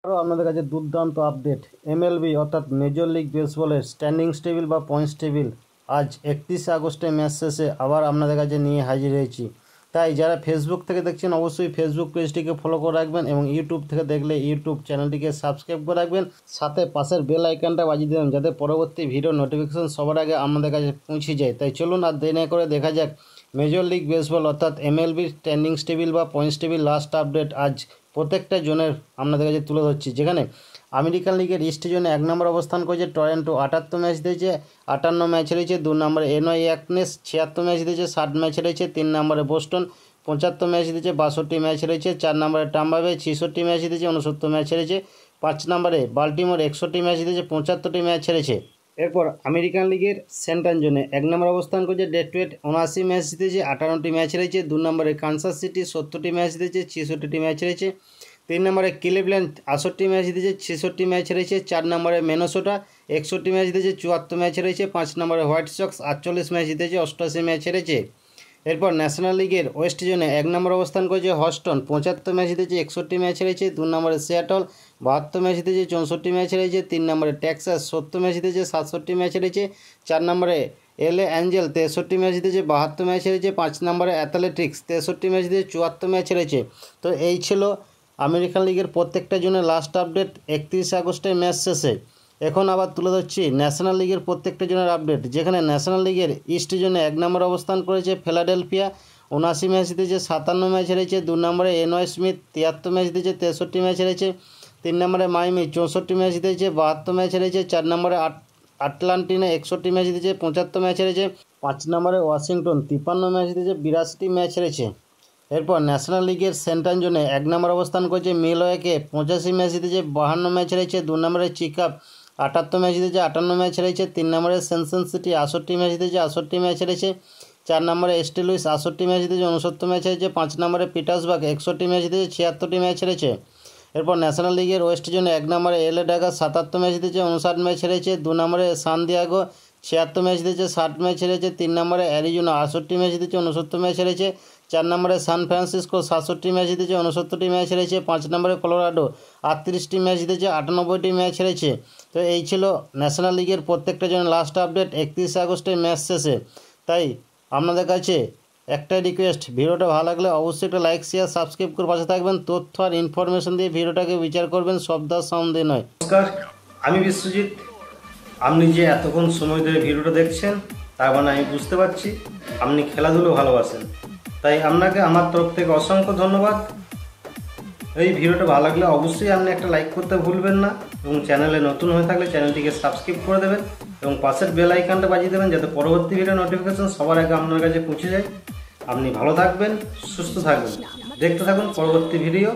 আরও আপনাদের কাছে দুর্দান্ত আপডেট এমএলবি অর্থাৎ মেজর লিগ বেসবলের স্ট্যান্ডিংস টেবিল বা পয়েন্টস টেবিল আজ 31 আগস্টে ম্যাচ শেষে আবার আপনাদের কাছে নিয়ে হাজির হয়েছি। তাই যারা ফেসবুক থেকে দেখছেন অবশ্যই ফেসবুক পেজটিকে ফলো করে রাখবেন এবং ইউটিউব থেকে দেখলে ইউটিউব চ্যানেলটিকে সাবস্ক্রাইব করে রাখবেন, সাথে পাশের বেল আইকনটা বাজিয়ে দেবেন যাতে পরবর্তী ভিডিও নোটিফিকেশন সবার আগে আপনাদের কাছে পৌঁছে যায়। তাই চলুন আর দেরি না করে দেখা যাক মেজর লিগ বেসবল অর্থাৎ এমএলবি স্ট্যান্ডিংস টেবিল বা পয়েন্টস টেবিল লাস্ট আপডেট আজ প্রত্যেকটা জোনের আপনাদের কাছে তুলে ধরছি। যেখানে আমেরিকান লিগের ইস্ট জোনে 1 নম্বর অবস্থান করেছে টরন্টো, 78 ম্যাচ দিয়েছে, 58 ম্যাচ হেরেছে। 2 নম্বরে এনওয়াই অ্যাকনেস 76 ম্যাচ দিয়েছে, 60 ম্যাচ হেরেছে। 3 নম্বরে বোস্টন 75 ম্যাচ দিয়েছে, 62 ম্যাচ হেরেছে। 4 নম্বরে টাম্পা বে 66 ম্যাচ দিয়েছে, 69 ম্যাচ হেরেছে। 5 নম্বরে বাল্টিমোর 61 ম্যাচ দিয়েছে, 75টি ম্যাচ হেরেছে। এরপর আমেরিকান লিগের সেন্ট্রাল জোনে 1 নম্বর অবস্থান করেছে ডেট্রয়েট, 79 ম্যাচ জিতেছে, 58টি ম্যাচ হেরেছে। 2 নম্বরে কানসাস সিটি 70টি ম্যাচ দিয়েছে, 66টি ম্যাচ হেরেছে। 3 নম্বরে ক্লিভল্যান্ড 68 ম্যাচ দিয়েছে, 66 ম্যাচ হেরেছে। 4 নম্বরে মিনেসোটা 61 ম্যাচ দিয়েছে, 74 ম্যাচ হেরেছে। 5 নম্বরে হোয়াইট সক্স 48 ম্যাচ জিতেছে, 88 ম্যাচ হেরেছে। এরপর ন্যাশনাল লিগের ওয়েস্ট জোনে 1 নম্বর অবস্থান করেছে হস্টন, 75 ম্যাচ জিতেছে, 61 ম্যাচ হেরেছে। 2 নম্বরে সিয়াটল 72 ম্যাচ জিতেছে, 64 ম্যাচ হেরেছে। 3 নম্বরে টেক্সাস 70 ম্যাচ জিতেছে, 67 ম্যাচ হেরেছে। 4 নম্বরে এলএ অ্যাঞ্জেল 63 ম্যাচ জিতেছে, 72 ম্যাচ হেরেছে। 5 নম্বরে অ্যাথলেটিক্স 63 ম্যাচ জিতেছে, 74 ম্যাচ হেরেছে। তো এই ছিল আমেরিকান লিগের প্রত্যেকটা জন্য লাস্ট আপডেট 31 আগস্টের ম্যাচ শেষে। এখন আবার তুলে ধরছি ন্যাশনাল লিগের প্রত্যেকটা জনের আপডেট। যেখানে ন্যাশনাল লিগের ইস্ট জোনে 1 নম্বর অবস্থান করেছে ফিলাডেলফিয়া, 79 ম্যাচ দিয়েছে, 57 ম্যাচ হেরেছে। 2 নম্বরে এনওয়াই স্মিথ 73 ম্যাচ দিয়েছে, 63 ম্যাচ হেরেছে। 3 নম্বরে মাইমি 64 ম্যাচ দিয়েছে, 72 ম্যাচ হেরেছে। 4 নম্বরে আটলান্টিনা 61 ম্যাচ দিয়েছে, 75 ম্যাচ হেরেছে। 5 নম্বরে ওয়াশিংটন 53 ম্যাচ দিয়েছে, 82টি ম্যাচ হেরেছে। এরপর ন্যাশনাল লিগের সেন্ট্রাল জোনে 1 নম্বর অবস্থান করেছে মিলওয়াকে, 85 ম্যাচ দিয়েছে, 52 ম্যাচ হেরেছে। 2 নম্বরে চিকাপ 78 ম্যাচ দিয়েছে, 58 ম্যাচ হেরেছে। 3 নম্বরে সিটি 68 ম্যাচ দিয়েছে, 68 ম্যাচ হেরেছে। 4 নম্বরে এস্টে লুইস 68 ম্যাচ দিয়েছে, 69 ম্যাচ হেরেছে। 5 নম্বরে পিটার্সবার্গ 61 ম্যাচ দিয়েছে, 76টি ম্যাচ হেরেছে। এরপর ন্যাশনাল লিগের ওয়েস্ট জোনে 1 নম্বরে এলএ ডাগার 77 ম্যাচ দিয়েছে, 59 ম্যাচ হেরেছে। 2 নম্বরে সান দিয়াগো 76 ম্যাচ দিয়েছে, 60 ম্যাচ হেরেছে। 3 নম্বরে অ্যারিজোনা 68 ম্যাচ দিয়েছে, 69 ম্যাচ হেরেছে। 4 নম্বরে সান ফ্রান্সিসকো 67 ম্যাচ দিয়েছে, 69টি ম্যাচ হেরেছে। 5 নম্বরে কলোরাডো 38টি ম্যাচ দিয়েছে, 98টি ম্যাচ হেরেছে। তো এই ছিল ন্যাশনাল লিগের প্রত্যেকটা জন্য লাস্ট আপডেট 31 আগস্টের ম্যাচ শেষে। তাই আপনাদের কাছে একটাই রিকোয়েস্ট, ভিডিওটা ভালো লাগলে অবশ্যই একটা লাইক শেয়ার সাবস্ক্রাইব করে পাশে থাকবেন। তথ্য আর ইনফরমেশন দিয়ে ভিডিওটাকে বিচার করবেন, শব্দ সাউন্ড দিয়ে নয়। নমস্কার, আমি বিশ্বজিৎ। আপনি যে এতক্ষণ সময় ধরে ভিডিওটা দেখছেন তার মানে আমি বুঝতে পারছি আপনি খেলাধুলো ভালোবাসেন। তাই আপনাকে আমার তরফ থেকে অসংখ্য ধন্যবাদ। এই ভিডিওটা ভালো লাগলে অবশ্যই আপনি একটা লাইক করতে ভুলবেন না এবং চ্যানেলে নতুন হয়ে থাকলে চ্যানেলটিকে সাবস্ক্রাইব করে দেবেন এবং পাশের বেল আইকনটা বাজিয়ে দেবেন যাতে পরবর্তী ভিডিও নোটিফিকেশন সবার আগে আপনার কাছে পৌঁছে যায়। আপনি ভালো থাকবেন, সুস্থ থাকবেন, দেখতে থাকুন পরবর্তী ভিডিও।